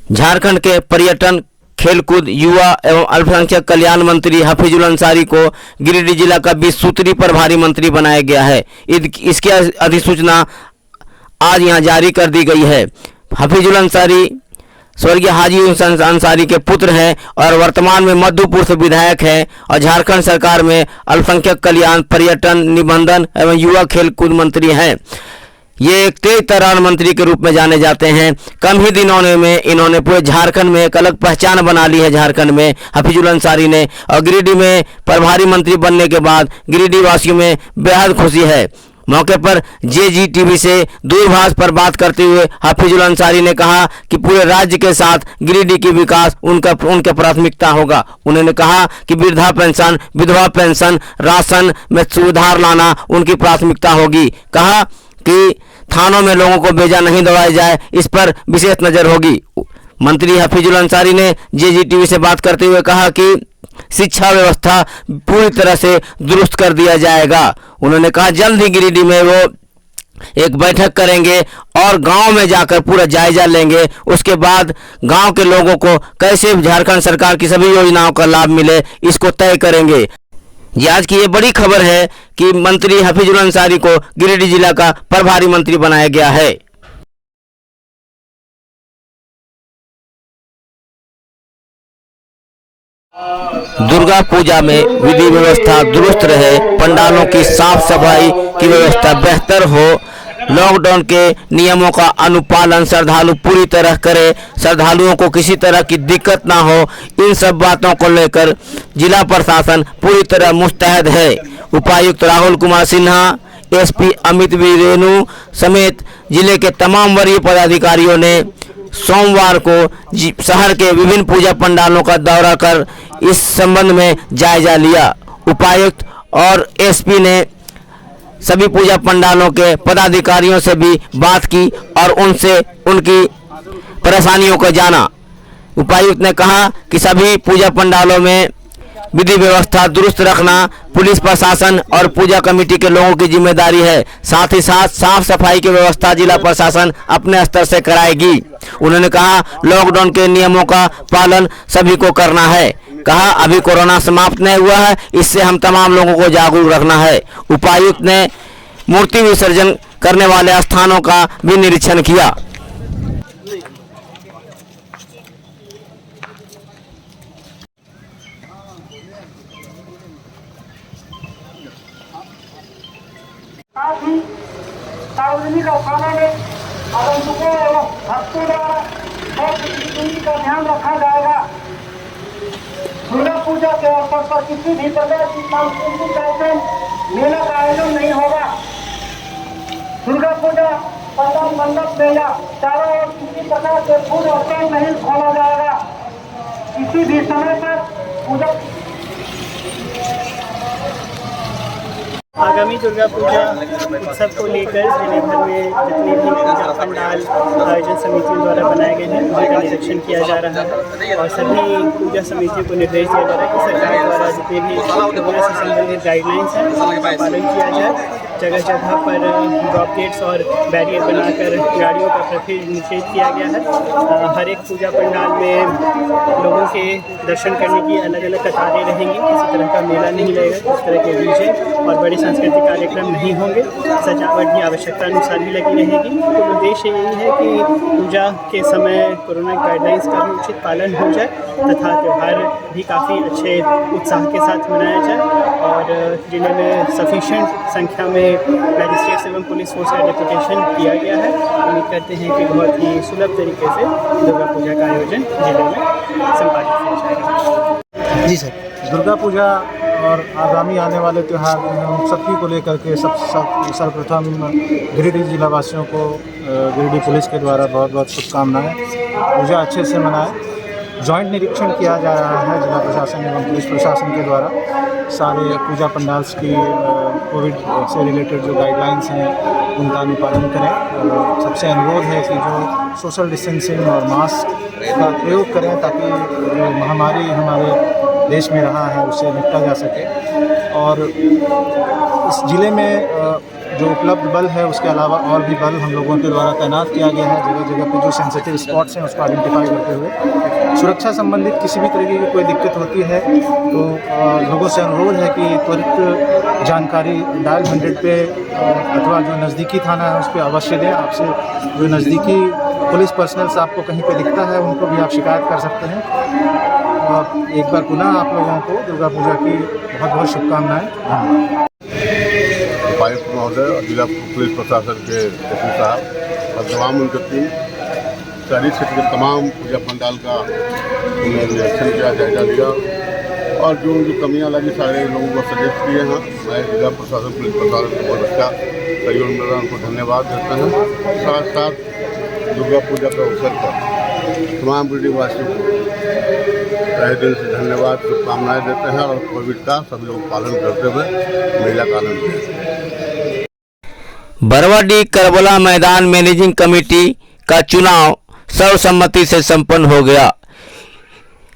झारखंड के पर्यटन, खेलकूद, युवा एवं अल्पसंख्यक कल्याण मंत्री हफीजुल अंसारी को गिरिडीह जिला का 20 सूत्री प्रभारी मंत्री बनाया गया है। इसकी अधिसूचना आज यहां जारी कर दी गई है। हफीजुल अंसारी स्वर्गीय हाजी हुसैन अंसारी के पुत्र हैं और वर्तमान में मधुपुर से विधायक हैं और झारखंड सरकार में अल्पसंख्यक कल्याण, पर्यटन, निबंधन एवं युवा खेलकूद मंत्री हैं। ये एक तेज तर्रार मंत्री के रूप में जाने जाते हैं। कम ही दिनों में इन्होंने पूरे झारखंड में एक अलग पहचान बना ली है। झारखंड में हफीजुल अंसारी ने, और गिरिडीह में प्रभारी मंत्री बनने के बाद गिरिडीह वासियों में बेहद खुशी है। मौके पर JGTV से दूरभाष पर बात करते हुए हफीजुल अंसारी ने कहा कि पूरे राज्य के साथ गिरिडीह की विकास उनका प्राथमिकता होगा। उन्होंने कहा कि वृद्धा पेंशन, विधवा पेंशन, राशन में सुधार लाना उनकी प्राथमिकता होगी। कहा कि थानों में लोगों को बेजा नहीं दौड़ाया जाए, इस पर विशेष नजर होगी। मंत्री हफीजुल अंसारी ने JGTV से बात करते हुए कहा कि शिक्षा व्यवस्था पूरी तरह से दुरुस्त कर दिया जाएगा। उन्होंने कहा जल्द ही गिरिडीह में वो एक बैठक करेंगे और गांव में जाकर पूरा जायजा लेंगे। उसके बाद गांव के लोगों को कैसे झारखंड सरकार की सभी योजनाओं का लाभ मिले, इसको तय करेंगे। ये आज की ये बड़ी खबर है कि मंत्री हफीजुल अंसारी को गिरिडीह जिला का प्रभारी मंत्री बनाया गया है। दुर्गा पूजा में विधि व्यवस्था दुरुस्त रहे, पंडालों की साफ सफाई की व्यवस्था बेहतर हो, लॉकडाउन के नियमों का अनुपालन श्रद्धालु पूरी तरह करे, श्रद्धालुओं को किसी तरह की दिक्कत ना हो, इन सब बातों को लेकर जिला प्रशासन पूरी तरह मुस्तैद है। उपायुक्त राहुल कुमार सिन्हा, SP अमित वी रेणु समेत जिले के तमाम वरीय पदाधिकारियों ने सोमवार को शहर के विभिन्न पूजा पंडालों का दौरा कर इस संबंध में जायजा लिया। उपायुक्त और SP ने सभी पूजा पंडालों के पदाधिकारियों से भी बात की और उनसे उनकी परेशानियों को जाना। उपायुक्त ने कहा कि सभी पूजा पंडालों में विधि व्यवस्था दुरुस्त रखना पुलिस प्रशासन और पूजा कमेटी के लोगों की जिम्मेदारी है। साथ ही साथ साफ सफाई की व्यवस्था जिला प्रशासन अपने स्तर से कराएगी। उन्होंने कहा लॉकडाउन के नियमों का पालन सभी को करना है। कहा अभी कोरोना समाप्त नहीं हुआ है, इससे हम तमाम लोगों को जागरूक रखना है। उपायुक्त ने मूर्ति विसर्जन करने वाले स्थानों का भी निरीक्षण किया। सार्वजनिक स्थानों में आगंतुकों एवं भक्तों द्वारा दूरी का ध्यान रखा जाएगा। दुर्गा पूजा के अवसर पर किसी भी प्रकार की सांस्कृतिक कार्यक्रम, मेला का आयोजन नहीं होगा। दुर्गा पूजा पंडाल मंडप मेला चारों ओर किसी प्रकार के फूल और नहीं खोला जाएगा। किसी भी समय पर पूजा आगामी दुर्गा पूजा उत्सव को लेकर जिले भर में जितने भी पूजा पंडाल आयोजन समितियों द्वारा बनाए गए हैं उनका निरीक्षण किया जा रहा है और सभी पूजा समितियों को निर्देश दिया जा रहा है कि सरकार द्वारा जितने भी कोरोना से संबंधित गाइडलाइंस हैं उसका पालन किया जाए। जगह जगह पर ड्रॉप गेट्स और बैरियर बनाकर गाड़ियों का प्रवेश निषेध किया गया है। हर एक पूजा पंडाल में लोगों के दर्शन करने की अलग अलग कतारें रहेंगी। किसी तरह का मेला नहीं लगेगा, किस तरह के डीजे और बड़ी सांस्कृतिक कार्यक्रम नहीं होंगे। सजावट भी आवश्यकता अनुसार ही लगी रहेगी। तो उद्देश्य यही है कि पूजा के समय कोरोना गाइडलाइंस का भी उचित पालन हो जाए तथा त्यौहार भी काफ़ी अच्छे उत्साह के साथ मनाया जाए और जिले में सफिशेंट संख्या में मैजिस्ट्रेट्स एवं पुलिस फोर्स का डेपुटेशन किया गया है। उम्मीद करते हैं कि बहुत ही सुलभ तरीके से दुर्गा पूजा का आयोजन जिले में संपादित किया जाएगा। जी सर, दुर्गा पूजा और आगामी आने वाले त्यौहार हम सभी को लेकर के सर्वप्रथम गिरिडीह जिला वासियों को गिरिडीह पुलिस के द्वारा बहुत बहुत शुभकामनाएं। पूजा अच्छे से मनाएं। जॉइंट निरीक्षण किया जा रहा है जिला प्रशासन एवं पुलिस प्रशासन के द्वारा। सारे पूजा पंडाल्स की कोविड से रिलेटेड जो गाइडलाइंस हैं उनका अनुपालन करें। सबसे अनुरोध है कि जो सोशल डिस्टेंसिंग और मास्क का प्रयोग करें ताकि जो महामारी हमारे देश में रहा है उससे निपटा जा सके। और इस ज़िले में जो उपलब्ध बल है उसके अलावा और भी बल हम लोगों के द्वारा तैनात किया गया है। जगह जगह पे जो सेंसिटिव स्पॉट्स हैं उसको आइडेंटिफाई करते हुए सुरक्षा संबंधित किसी भी तरीके की कोई दिक्कत होती है तो लोगों से अनुरोध है कि त्वरित जानकारी डायल 100 पे अथवा जो नज़दीकी थाना है उस पर अवश्य दें। आपसे जो नज़दीकी पुलिस पर्सनल्स आपको कहीं पे दिखता है उनको भी आप शिकायत कर सकते हैं। और एक बार पुनः आप लोगों को दुर्गा पूजा की बहुत बहुत शुभकामनाएं। धन्यवाद। उपायुक्त महोदय और जिला पुलिस प्रशासन के एसपी साहब और तमाम उनके टीम शहरी क्षेत्र के तमाम पूजा पंडाल का उन्होंने निरीक्षण किया, जायजा लिया और जो कमियां लगी सारे लोगों को सजेस्ट किए हैं। मैं जिला प्रशासन पुलिस प्रशासन को बहुत अच्छा सहयोग मिल रहा है, उनको धन्यवाद देते हैं। साथ साथ दुर्गा पूजा के अवसर पर तमाम गिरिडीह वासियों को तहे दिल से धन्यवाद शुभकामनाएँ देते हैं और कोविड का सभी लोग पालन करते हुए मेला का आनंद लें। बरवाडीह करबला मैदान मैनेजिंग कमेटी का चुनाव सर्वसम्मति से संपन्न हो गया।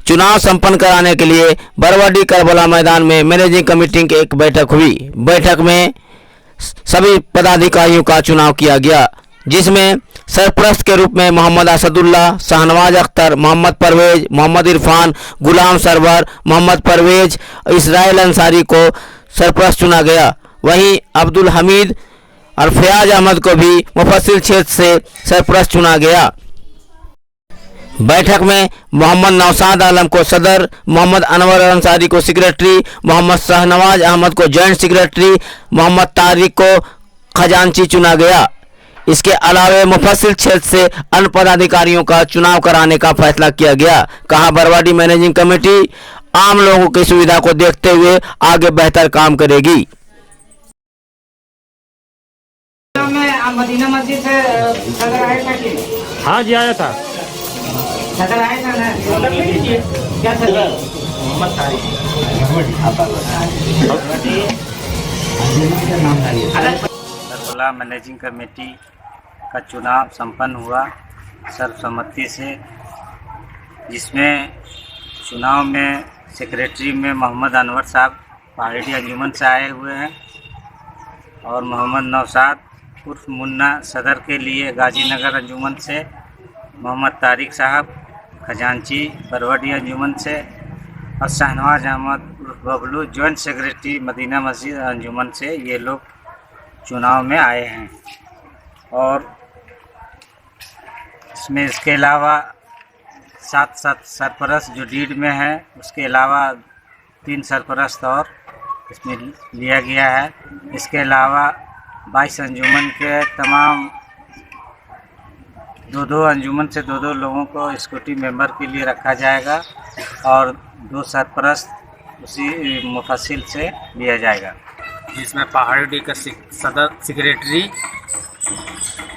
चुनाव संपन्न कराने के लिए बरवाडीह करबला मैदान में मैनेजिंग कमेटी की एक बैठक हुई। बैठक में सभी पदाधिकारियों का चुनाव किया गया, जिसमें सरपरस्त के रूप में मोहम्मद असदुल्ला, शाहनवाज अख्तर, मोहम्मद परवेज, मोहम्मद इरफान, गुलाम सरवर, मोहम्मद परवेज, इसराइल अंसारी को सरपरस्त चुना गया। वहीं अब्दुल हमीद और फयाज अहमद को भी मुफस्सिल क्षेत्र से सरपरस्त चुना गया। बैठक में मोहम्मद नौशाद आलम को सदर, मोहम्मद अनवर अंसारी को सेक्रेटरी, मोहम्मद शाहनवाज अहमद को जॉइंट सेक्रेटरी, मोहम्मद तारिक को खजांची चुना गया। इसके अलावा मुफस्सिल क्षेत्र से अन्य पदाधिकारियों का चुनाव कराने का फैसला किया गया। कहा, बरवाडीह मैनेजिंग कमेटी आम लोगों की सुविधा को देखते हुए आगे बेहतर काम करेगी। मदीना मस्जिद से सदर आया था कि? हाँ जी, आया था। सदर आया था ना? क्या सदर? Mohammad Tariq. Karbala managing committee का चुनाव संपन्न हुआ सर्वसम्मति से, जिसमें चुनाव में सेक्रेटरी में मोहम्मद अनवर साहब पहाड़ी अंजुमन से आए हुए हैं और मोहम्मद नौशाद उर्फ मुन्ना सदर के लिए गाजीनगर अंजुमन से, मोहम्मद तारिक साहब खजांची बरवाडीह अंजुमन से और शाहनवाज अहमद उर्फ बबलू जॉइंट सेक्रेटरी मदीना मस्जिद अंजुमन से ये लोग चुनाव में आए हैं। और इसमें इसके अलावा 7 सरपरस्त जो लीड में है, उसके अलावा 3 सरपरस्त और इसमें लिया गया है। इसके अलावा 22 अंजुमन के तमाम 2 अंजुमन से 2 लोगों को सिक्योरिटी मेंबर के लिए रखा जाएगा और 2 सरपरस्त उसी मुफस्सिल से लिया जाएगा, जिसमें पहाड़ी का सदर सेक्रेटरी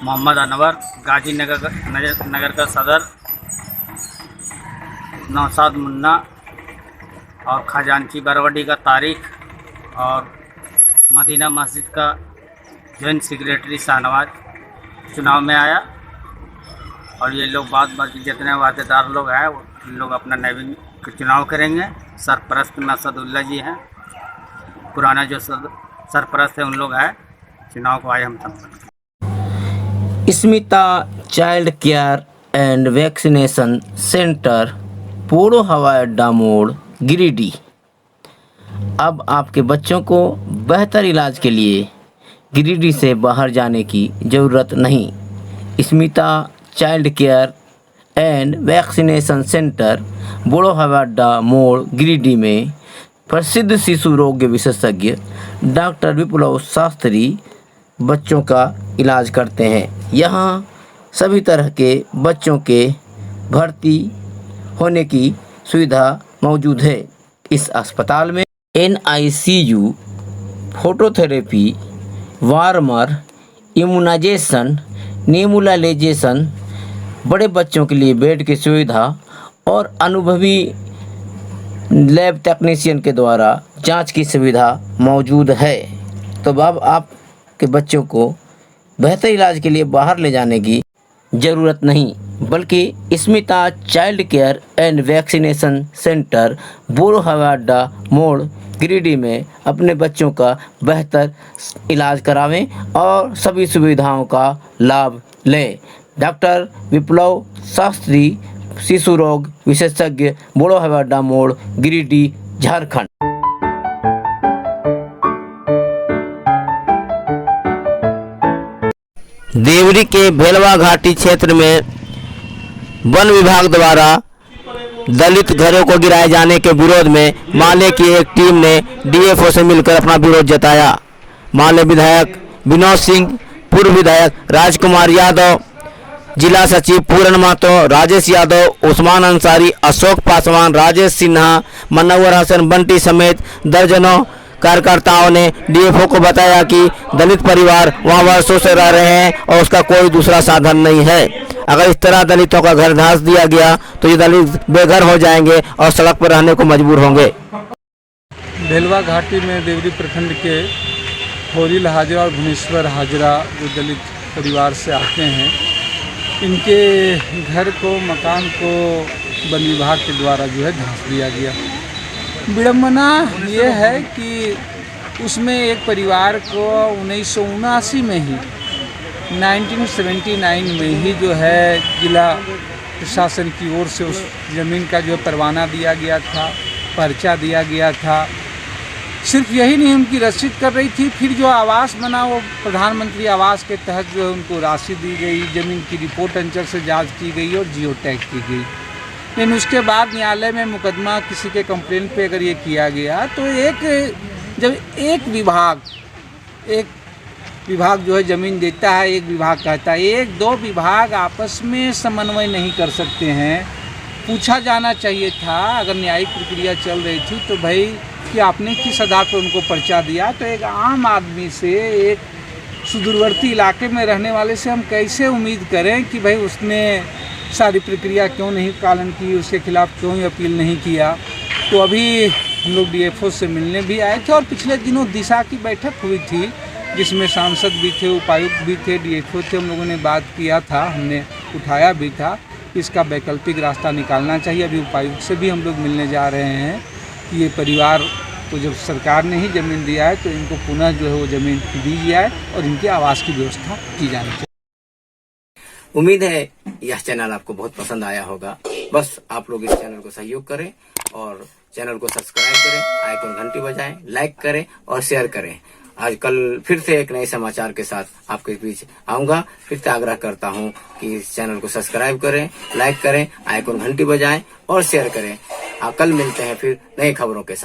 मोहम्मद अनवर, गाजीनगर का सदर नौशाद मुन्ना और खजांची बरवाडीह का तारिक और मदीना मस्जिद का जॉइंट सेक्रेटरी शाहनवाज चुनाव में आया। और ये लोग बाकी जितने वादेदार लोग हैं वो लोग अपना नवीन चुनाव करेंगे। सरपरस्त में असदुल्ला जी हैं, पुराना जो सरपरस्त है उन लोग हैं, चुनाव को आए हम तक। Smita child care and vaccination centre, पोड़ो हवाई अड्डा मोड़, गिरिडीह। अब आपके बच्चों को बेहतर इलाज के लिए गिरिडीह से बाहर जाने की ज़रूरत नहीं। Smita child care and vaccination centre, पोड़ो हवाई अड्डा मोड़, गिरिडीह में प्रसिद्ध शिशु रोग विशेषज्ञ डॉक्टर विप्लव शास्त्री बच्चों का इलाज करते हैं। यहाँ सभी तरह के बच्चों के भर्ती होने की सुविधा मौजूद है। इस अस्पताल में NICU, phototherapy, warmer, immunisation, nebulisation, बड़े बच्चों के लिए बेड की सुविधा और अनुभवी लैब टेक्नीशियन के द्वारा जांच की सुविधा मौजूद है। तो अब आपके बच्चों को बेहतर इलाज के लिए बाहर ले जाने की ज़रूरत नहीं, बल्कि Smita child care and vaccination centre बोरो हवाई अड्डा मोड़ गिरिडीह में अपने बच्चों का बेहतर इलाज करावें और सभी सुविधाओं का लाभ लें। डॉक्टर विप्लव शास्त्री, शिशु रोग विशेषज्ञ, बोरो हवाई अड्डा मोड़ गिरिडीह, झारखंड। देवरी के भेलवा घाटी क्षेत्र में वन विभाग द्वारा दलित घरों को गिराए जाने के विरोध में माले की एक टीम ने डीएफओ से मिलकर अपना विरोध जताया। माले विधायक विनोद सिंह, पूर्व विधायक राजकुमार यादव, जिला सचिव पूरन महतो, राजेश यादव, उस्मान अंसारी, अशोक पासवान, राजेश सिन्हा, मनव्वर हसन बंटी समेत दर्जनों कार्यकर्ताओं ने डीएफओ को बताया कि दलित परिवार वहां वर्षों से रह रहे हैं और उसका कोई दूसरा साधन नहीं है। अगर इस तरह दलितों का घर धंस दिया गया तो ये दलित बेघर हो जाएंगे और सड़क पर रहने को मजबूर होंगे। भेलवा घाटी में देवरी प्रखंड के होरिल हाजरा और भुवनेश्वर हाजरा जो दलित परिवार से आते हैं, इनके घर को, मकान को वन विभाग के द्वारा जो है धंस दिया गया। विडम्बना ये है कि उसमें एक परिवार को 1979 में ही 1979 में ही जो है जिला प्रशासन की ओर से उस ज़मीन का जो परवाना दिया गया था, पर्चा दिया गया था। सिर्फ यही नहीं, उनकी रसीद कर रही थी। फिर जो आवास बना वो प्रधानमंत्री आवास के तहत जो है उनको राशि दी गई, ज़मीन की रिपोर्ट अंचल से जांच की गई और जियो टैग की गई। लेकिन उसके बाद न्यायालय में मुकदमा किसी के कंप्लेंट पे अगर ये किया गया तो जब एक विभाग जो है ज़मीन देता है, एक विभाग कहता है, एक दो विभाग आपस में समन्वय नहीं कर सकते हैं। पूछा जाना चाहिए था, अगर न्यायिक प्रक्रिया चल रही थी तो भाई कि आपने किस आधार पर उनको पर्चा दिया। तो एक आम आदमी से, एक सुदूरवर्ती इलाके में रहने वाले से हम कैसे उम्मीद करें कि भाई उसने सारी प्रक्रिया क्यों नहीं पालन की, उसके खिलाफ़ क्यों ही अपील नहीं किया। तो अभी हम लोग डीएफओ से मिलने भी आए थे और पिछले दिनों दिशा की बैठक हुई थी जिसमें सांसद भी थे, उपायुक्त भी थे, डीएफओ थे। हम लोगों ने बात किया था, हमने उठाया भी था इसका वैकल्पिक रास्ता निकालना चाहिए। अभी उपायुक्त से भी हम लोग मिलने जा रहे हैं कि ये परिवार को जब सरकार ने ही ज़मीन दिया है तो इनको पुनः जो है वो ज़मीन दी जाए और इनके आवास की व्यवस्था की जानी चाहिए। उम्मीद है यह चैनल आपको बहुत पसंद आया होगा। बस आप लोग इस चैनल को सहयोग करें और चैनल को सब्सक्राइब करें, आइकन घंटी बजाएं, लाइक करें और शेयर करें। आज कल फिर से एक नए समाचार के साथ आपके बीच आऊंगा। फिर से आग्रह करता हूं कि इस चैनल को सब्सक्राइब करें, लाइक करें, आइकन घंटी बजाएं और शेयर करें। कल मिलते हैं फिर नई खबरों के साथ।